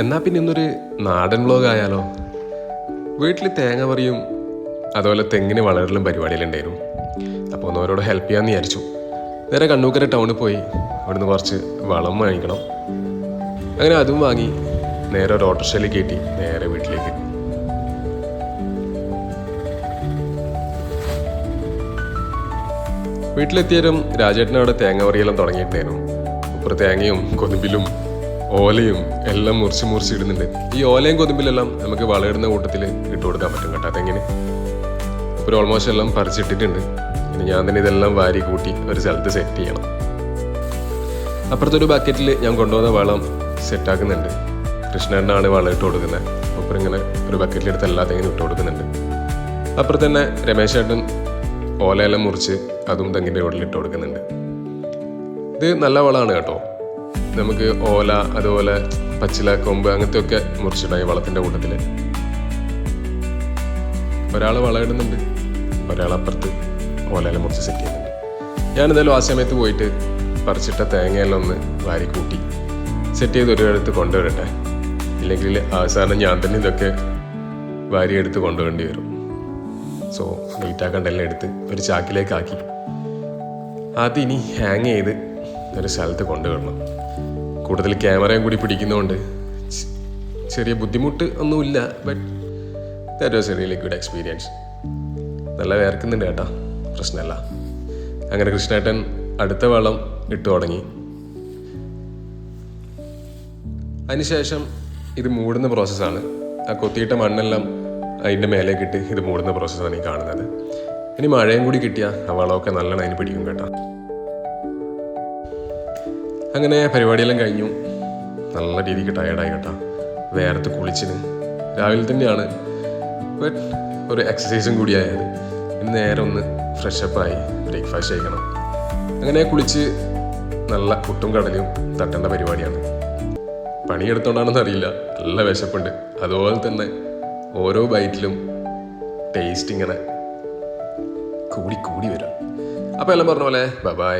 എന്നാൽ പിന്നെ ഇന്നൊരു നാടൻ വ്ലോഗ് ആയാലോ? വീട്ടിൽ തേങ്ങ പറിയും അതുപോലെ തെങ്ങിന് വളരലും പരിപാടിയിലുണ്ടായിരുന്നു. അപ്പോൾ ഒന്ന് അവരോട് ഹെൽപ്പ് ചെയ്യാമെന്ന് വിചാരിച്ചു. നേരെ കണ്ണൂക്കര ടൗണിൽ പോയി അവിടുന്ന് കുറച്ച് വളം വാങ്ങിക്കണം. അങ്ങനെ അതും വാങ്ങി നേരെ ഒരു ഓട്ടോറിക്ഷയിൽ കയറ്റി നേരെ വീട്ടിലേക്ക്. വീട്ടിലെത്തിയാലും രാജേട്ടനവിടെ തേങ്ങ പറിയെല്ലാം തുടങ്ങിയിട്ടുണ്ടായിരുന്നു. ഉപ്പുറ തേങ്ങയും കൊതുമ്പിലും ഓലയും എല്ലാം മുറിച്ച് ഇടുന്നുണ്ട്. ഈ ഓലയും കൊതുമ്പിലെല്ലാം നമുക്ക് വളയിടുന്ന കൂട്ടത്തിൽ ഇട്ട് കൊടുക്കാൻ പറ്റും കേട്ടോ തെങ്ങിന്. ഇപ്പോൾ ഓൾമോസ്റ്റ് എല്ലാം പറിച്ചിട്ടിട്ടുണ്ട്. ഇനി ഞാൻ തന്നെ ഇതെല്ലാം വാരി കൂട്ടി ഒരു സ്ഥലത്ത് സെറ്റ് ചെയ്യണം. അപ്പുറത്തൊരു ബക്കറ്റിൽ ഞാൻ കൊണ്ടുവന്ന വളം സെറ്റാക്കുന്നുണ്ട്. കൃഷ്ണനാണ് വളം ഇട്ട് കൊടുക്കുന്നത്. ഒപ്പം ഇങ്ങനെ ഒരു ബക്കറ്റിലെടുത്ത് എല്ലാ തെങ്ങിനും ഇട്ട് കൊടുക്കുന്നുണ്ട്. അപ്പുറത്ത് തന്നെ രമേശ് ചേട്ടൻ ഓലയെല്ലാം മുറിച്ച് അതും തെങ്ങിൻ്റെ ഉള്ളിൽ ഇട്ട് കൊടുക്കുന്നുണ്ട്. ഇത് നല്ല വളമാണ് കേട്ടോ. നമുക്ക് ഓല അതുപോലെ പച്ചില കൊമ്പ് അങ്ങനത്തെ ഒക്കെ മുറിച്ചിട്ടായി വളത്തിൻ്റെ കൂട്ടത്തിൽ. ഒരാൾ വളമിടുന്നുണ്ട്, ഒരാൾ അപ്പുറത്ത് ഓലയെല്ലാം മുറിച്ച് സെറ്റ് ചെയ്യുന്നുണ്ട്. ഞാനെന്തായാലും ആ സമയത്ത് പോയിട്ട് പറിച്ചിട്ട തേങ്ങയെല്ലാം ഒന്ന് വാരി കൂട്ടി സെറ്റ് ചെയ്ത് ഒരിടത്ത് കൊണ്ടുവരട്ടെ. ഇല്ലെങ്കിൽ അവസാനം ഞാൻ തന്നെ ഇതൊക്കെ വാരി എടുത്ത് കൊണ്ടുവരേണ്ടി വരും. സോ നീറ്റാക്കണ്ടെല്ലാം എടുത്ത് ഒരു ചാക്കിലേക്കാക്കി അതിനി ഹാങ് ചെയ്ത് ഒരു സ്ഥലത്ത് കൊണ്ടുവരണം. കൂടുതൽ ക്യാമറയും കൂടി പിടിക്കുന്നതുകൊണ്ട് ചെറിയ ബുദ്ധിമുട്ട് ഒന്നുമില്ല. But that was A really good experience. നല്ല വേർക്കുന്നുണ്ട് കേട്ടോ, പ്രശ്നമല്ല. അങ്ങനെ കൃഷ്ണേട്ടൻ അടുത്ത വളം ഇട്ട് തുടങ്ങി. അതിനുശേഷം ഇത് മൂടുന്ന പ്രോസസ്സാണ്. ആ കൊത്തിയിട്ട മണ്ണെല്ലാം അതിൻ്റെ മേലേക്കിട്ട് ഇത് മൂടുന്ന പ്രോസസ്സാണ് ഈ കാണുന്നത്. ഇനി മഴയും കൂടി കിട്ടിയാൽ ആ വളമൊക്കെ നല്ലോണം അതിന് പിടിക്കും കേട്ടോ. അങ്ങനെ പരിപാടിയെല്ലാം കഴിഞ്ഞു. നല്ല രീതിക്ക് ടയേർഡായി കേട്ടോ. വേർത്ത് കുളിച്ചിന് രാവിലെ തന്നെയാണ്. ബട്ട് ഒരു എക്സസൈസും കൂടിയായത്. ഇനി നേരെ ഒന്ന് ഫ്രഷപ്പായി ബ്രേക്ക്ഫാസ്റ്റ് കഴിക്കണം. അങ്ങനെ കുളിച്ച് നല്ല പുട്ടും കടലും തട്ടേണ്ട പരിപാടിയാണ്. പണിയെടുത്തോണ്ടാണെന്ന് അറിയില്ല, നല്ല വിശപ്പുണ്ട്. അതുപോലെ തന്നെ ഓരോ ബൈറ്റിലും ടേസ്റ്റ് ഇങ്ങനെ കൂടി വരും. അപ്പോൾ എല്ലാം പറഞ്ഞ പോലെ ബൈ.